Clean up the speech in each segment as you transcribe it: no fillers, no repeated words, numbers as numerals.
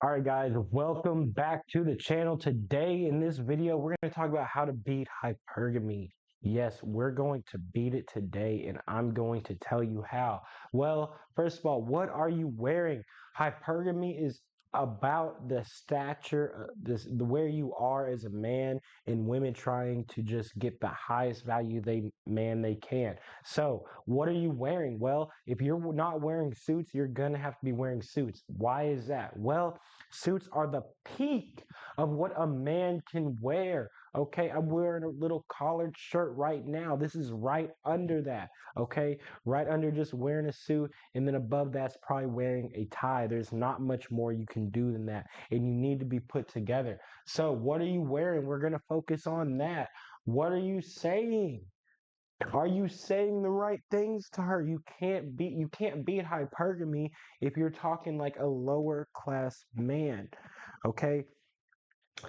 All right, guys, welcome back to the channel. Today in this video, we're going to talk about how to beat hypergamy. Yes, we're going to beat it today, and I'm going to tell you how. Well, first of all, what are you wearing? Hypergamy is about the stature, where you are as a man, and women trying to just get the highest value they can. So, what are you wearing? Well, if you're not wearing suits, you're gonna have to be wearing suits. Why is that? Well, suits are the peak of what a man can wear. Okay, I'm wearing a little collared shirt right now. This is right under that. Okay, right under just wearing a suit, and then above that's probably wearing a tie. There's not much more you can do than that, and you need to be put together. So, what are you wearing? We're gonna focus on that. What are you saying? Are you saying the right things to her? You can't beat hypergamy if you're talking like a lower class man. Okay?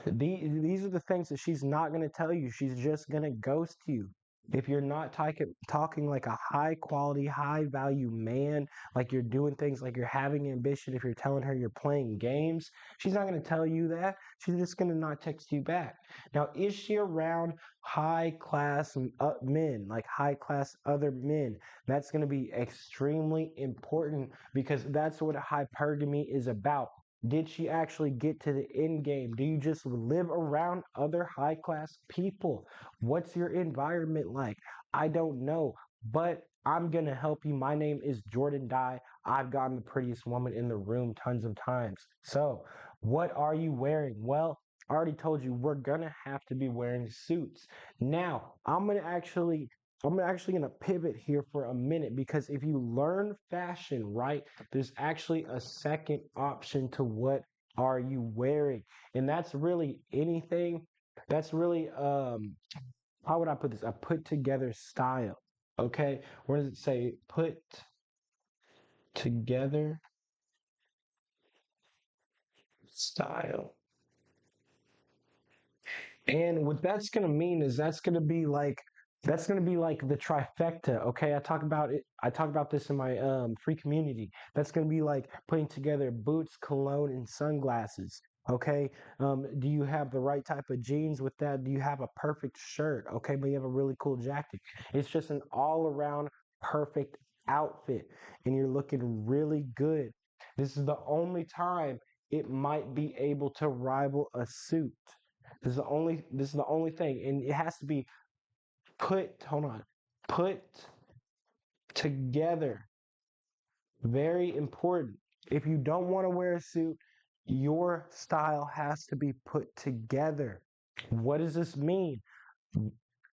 These are the things that she's not going to tell you. She's just going to ghost you. If you're not talking like a high quality, high value man, like you're doing things like you're having ambition, if you're telling her you're playing games, she's not going to tell you that. She's just going to not text you back. Now, is she around high class men, like high class other men? That's going to be extremely important because that's what hypergamy is about. Did she actually get to the end game? Do you just live around other high class people? What's your environment like? I don't know, but I'm going to help you. My name is Jordan Dye. I've gotten the prettiest woman in the room tons of times. So, what are you wearing? Well, I already told you we're going to have to be wearing suits. Now, I'm actually going to pivot here for a minute because if you learn fashion, right, there's actually a second option to what are you wearing. And that's really anything. That's really how would I put this? A put together style. Okay? Where does it say put together style? And what that's gonna mean is that's gonna be like the trifecta. Okay, I talk about this in my free community. That's gonna be like putting together boots, cologne, and sunglasses. Okay, do you have the right type of jeans with that? Do you have a perfect shirt? Okay, but you have a really cool jacket. It's just an all around perfect outfit, and you're looking really good. This is the only time it might be able to rival a suit. This is the only thing. And it has to be put together. Very important. If you don't want to wear a suit, your style has to be put together. What does this mean?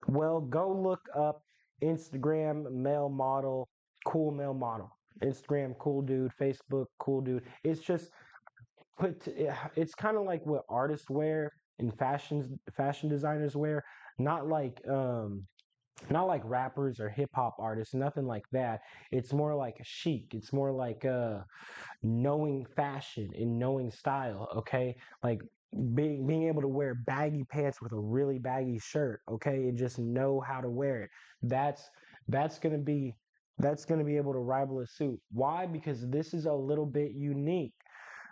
Well, go look up Instagram male model, cool male model. Instagram cool dude, Facebook cool dude. It's just it's kind of like what artists wear and fashion designers wear, not like rappers or hip hop artists, nothing like that. It's more like a chic. It's more like knowing fashion and knowing style, okay? Like being able to wear baggy pants with a really baggy shirt, okay, and just know how to wear it. That's that's gonna be that's gonna be able to rival a suit. Why? Because this is a little bit unique.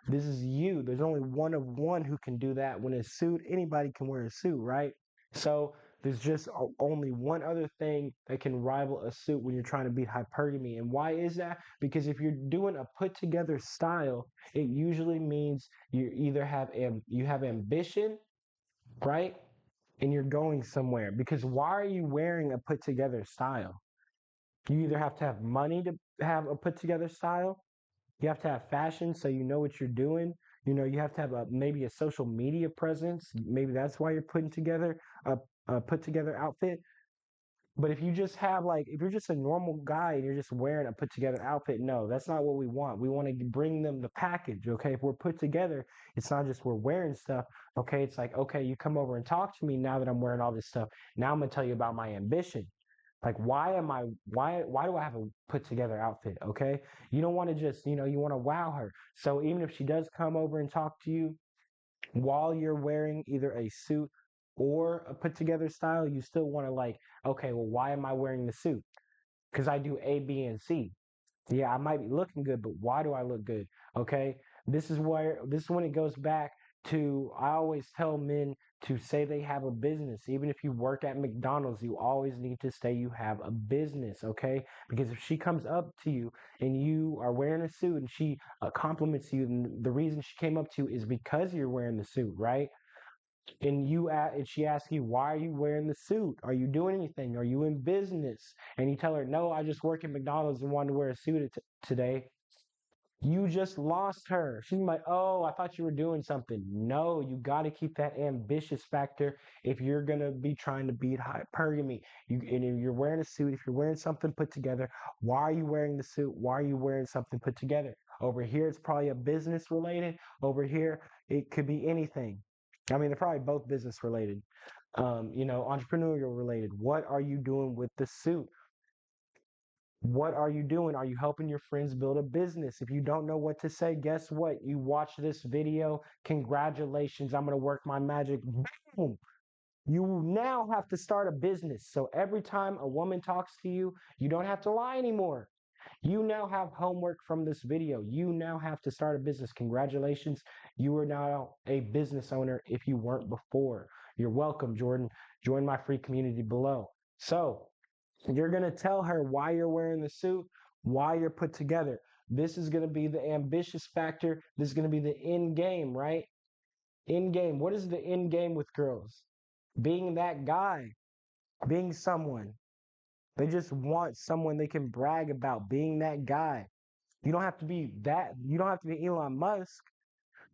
This is you. There's only one of one who can do that. When a suit, anybody can wear a suit, right? So there's just only one other thing that can rival a suit when you're trying to beat hypergamy. And why is that? Because if you're doing a put together style, it usually means you either you have ambition, right? And you're going somewhere. Because why are you wearing a put together style? You either have to have money to have a put together style, you have to have fashion so you know what you're doing. You have to have maybe a social media presence. Maybe that's why you're putting together a put together outfit. But if you're just a normal guy and you're just wearing a put together outfit, no, that's not what we want. We want to bring them the package, okay? If we're put together, it's not just we're wearing stuff, okay? It's like, okay, you come over and talk to me now that I'm wearing all this stuff. Now I'm gonna tell you about my ambition. Like, why do I have a put together outfit? Okay. You don't want to just, you want to wow her. So even if she does come over and talk to you while you're wearing either a suit or a put together style, you still want to like, okay, well, why am I wearing the suit? Because I do A, B, and C. Yeah, I might be looking good, but why do I look good? Okay. This is when it goes back to, I always tell men to say they have a business. Even if you work at McDonald's, you always need to say you have a business, okay? Because if she comes up to you and you are wearing a suit and she compliments you, and the reason she came up to you is because you're wearing the suit, right? And she asks you, why are you wearing the suit? Are you doing anything? Are you in business? And you tell her, no, I just work at McDonald's and wanted to wear a suit today. You just lost her. She's like, oh, I thought you were doing something. No, you got to keep that ambitious factor if you're going to be trying to beat hypergamy. And if you're wearing a suit, if you're wearing something put together, why are you wearing the suit? Why are you wearing something put together? Over here, it's probably a business related. Over here, it could be anything. I mean, they're probably both business related, entrepreneurial related. What are you doing with the suit? What are you doing? Are you helping your friends build a business? If you don't know what to say, guess what? You watch this video. Congratulations. I'm going to work my magic. Boom. You now have to start a business. So every time a woman talks to you, you don't have to lie anymore. You now have homework from this video. You now have to start a business. Congratulations. You are now a business owner if you weren't before. You're welcome, Jordan. Join my free community below. So, you're going to tell her why you're wearing the suit, why you're put together. This is going to be the ambitious factor. This is going to be the end game, right? End game. What is the end game with girls? Being that guy, being someone. They just want someone they can brag about, being that guy. You don't have to be that. You don't have to be Elon Musk.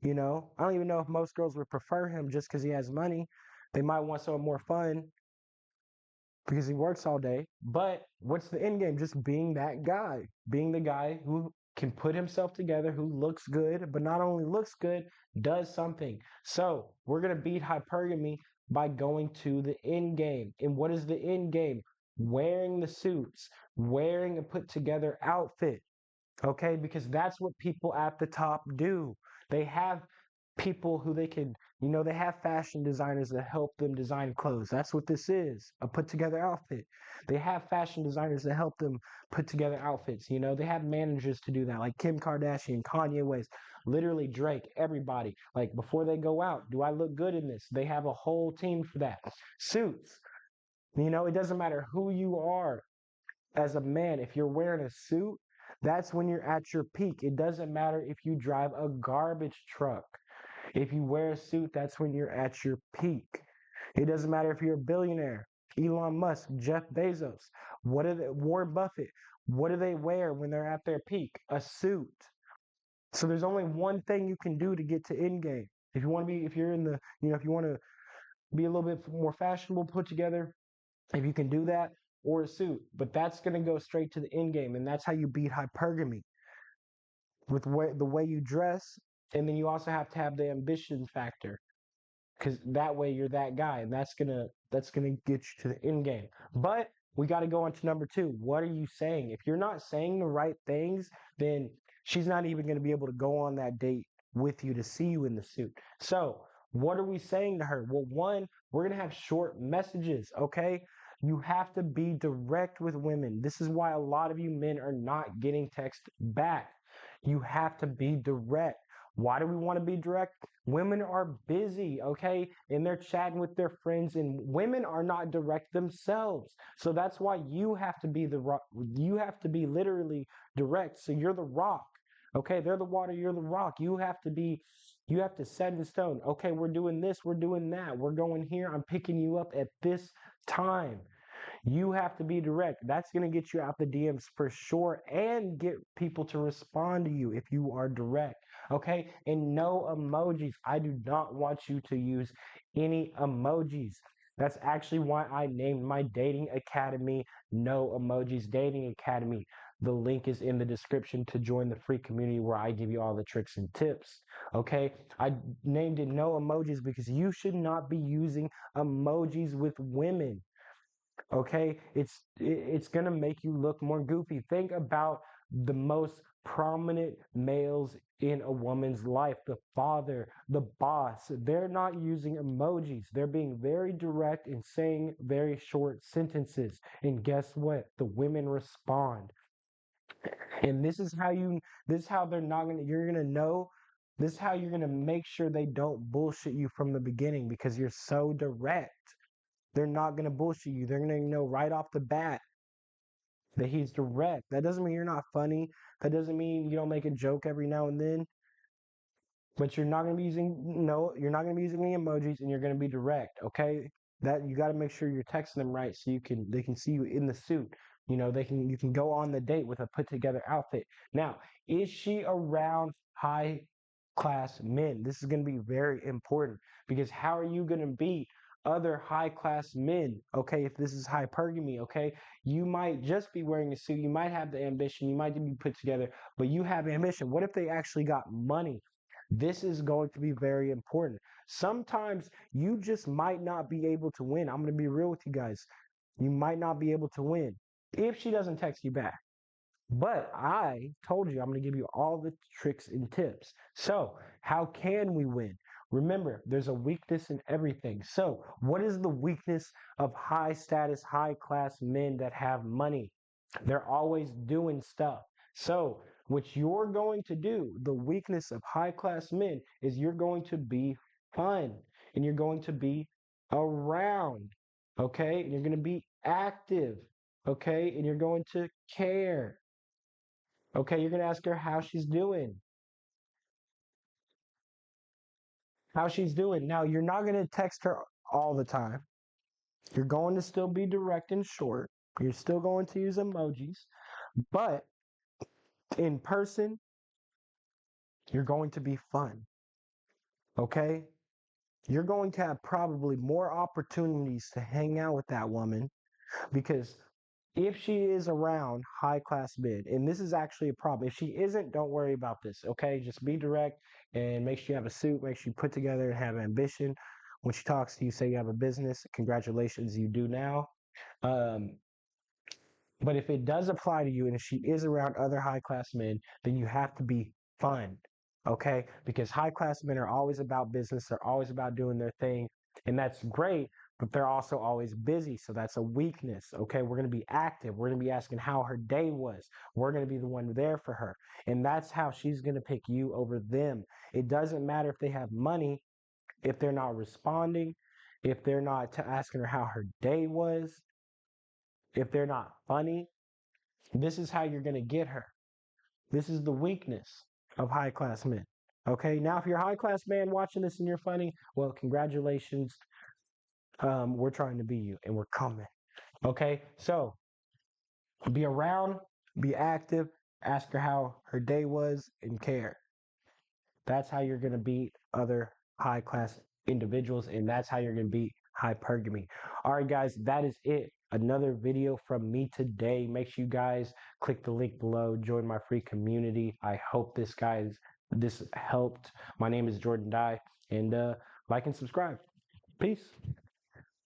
I don't even know if most girls would prefer him just because he has money. They might want someone more fun because he works all day. But what's the end game? Just being that guy, being the guy who can put himself together, who looks good, but not only looks good, does something. So we're going to beat hypergamy by going to the end game. And what is the end game? Wearing the suits, wearing a put together outfit. Okay, because that's what people at the top do. They have people who they can, they have fashion designers that help them design clothes. That's what this is, a put together outfit. They have fashion designers that help them put together outfits. They have managers to do that, like Kim Kardashian, Kanye West, literally Drake, everybody. Like before they go out, do I look good in this? They have a whole team for that. Suits. It doesn't matter who you are as a man, if you're wearing a suit, that's when you're at your peak. It doesn't matter if you drive a garbage truck. If you wear a suit, that's when you're at your peak. It doesn't matter if you're a billionaire. Elon Musk, Jeff Bezos, Warren Buffett, what do they wear when they're at their peak? A suit. So there's only one thing you can do to get to end game. If you're in the, if you want to be a little bit more fashionable, put together, if you can do that, or a suit. But that's going to go straight to the end game, and that's how you beat hypergamy with the way you dress, and then you also have to have the ambition factor because that way you're that guy, and that's gonna get you to the end game. But we got to go on to number two. What are you saying? If you're not saying the right things, then she's not even going to be able to go on that date with you to see you in the suit. So what are we saying to her? Well, one, we're going to have short messages, okay? You have to be direct with women. This is why a lot of you men are not getting text back. You have to be direct. Why do we want to be direct? Women are busy, okay? And they're chatting with their friends, and women are not direct themselves. So that's why you have to be the rock. You have to be literally direct. So you're the rock. Okay, they're the water, you're the rock. You have to set in stone. Okay, we're doing this, we're doing that. We're going here. I'm picking you up at this time. You have to be direct. That's going to get you out the DMs for sure and get people to respond to you if you are direct. Okay? And no emojis. I do not want you to use any emojis. That's actually why I named my dating academy No Emojis Dating Academy. The link is in the description to join the free community where I give you all the tricks and tips. Okay? I named it No Emojis because you should not be using emojis with women. Okay, it's gonna make you look more goofy. Think about the most prominent males in a woman's life, the father, the boss. They're not using emojis. They're being very direct and saying very short sentences. And guess what? The women respond. And this is how they're not gonna, you're gonna know This is how you're going to make sure they don't bullshit you from the beginning because you're so direct. They're not going to bullshit you. They're going to know right off the bat that he's direct. That doesn't mean you're not funny. That doesn't mean you don't make a joke every now and then. But you're not going to be using you're not going to be using any emojis, and you're going to be direct. Okay, that you got to make sure you're texting them right so they can see you in the suit. You can go on the date with a put together outfit. Now, is she around high class men? This is going to be very important because how are you going to beat other high class men? Okay, if this is hypergamy, okay, you might just be wearing a suit, you might have the ambition, you might be put together, but you have ambition. What if they actually got money? This is going to be very important. Sometimes you just might not be able to win. I'm going to be real with you guys. You might not be able to win if she doesn't text you back. But I told you I'm going to give you all the tricks and tips. So, how can we win? Remember, there's a weakness in everything. So, what is the weakness of high status, high class men that have money? They're always doing stuff. So, what you're going to do, the weakness of high class men, is you're going to be fun and you're going to be around, okay? And you're going to be active, okay? And you're going to care, okay? You're going to ask her how she's doing, how she's doing. Now, you're not going to text her all the time. You're going to still be direct and short. You're still going to use emojis, but in person, you're going to be fun, okay? You're going to have probably more opportunities to hang out with that woman because if she is around high class men, and this is actually a problem. If she isn't, don't worry about this, okay? Just be direct and make sure you have a suit, make sure you put together and have ambition. When she talks to you, say you have a business. Congratulations, you do now. Um, but if it does apply to you and if she is around other high class men, then you have to be fun, okay? Because high class men are always about business, they're always about doing their thing, and that's great, but they're also always busy. So that's a weakness, okay? We're going to be active. We're going to be asking how her day was. We're going to be the one there for her. And that's how she's going to pick you over them. It doesn't matter if they have money, if they're not responding, if they're not asking her how her day was, if they're not funny. This is how you're going to get her. This is the weakness of high class men. Okay, now if you're a high class man watching this and you're funny, well, congratulations. We're trying to be you and we're coming. Okay, so be around, be active, ask her how her day was, and care. That's how you're going to beat other high class individuals, and that's how you're going to beat hypergamy. All right, guys, that is it. Another video from me today. Make sure you guys click the link below, join my free community. I hope this helped. My name is Jordan Dye, and like and subscribe. Peace.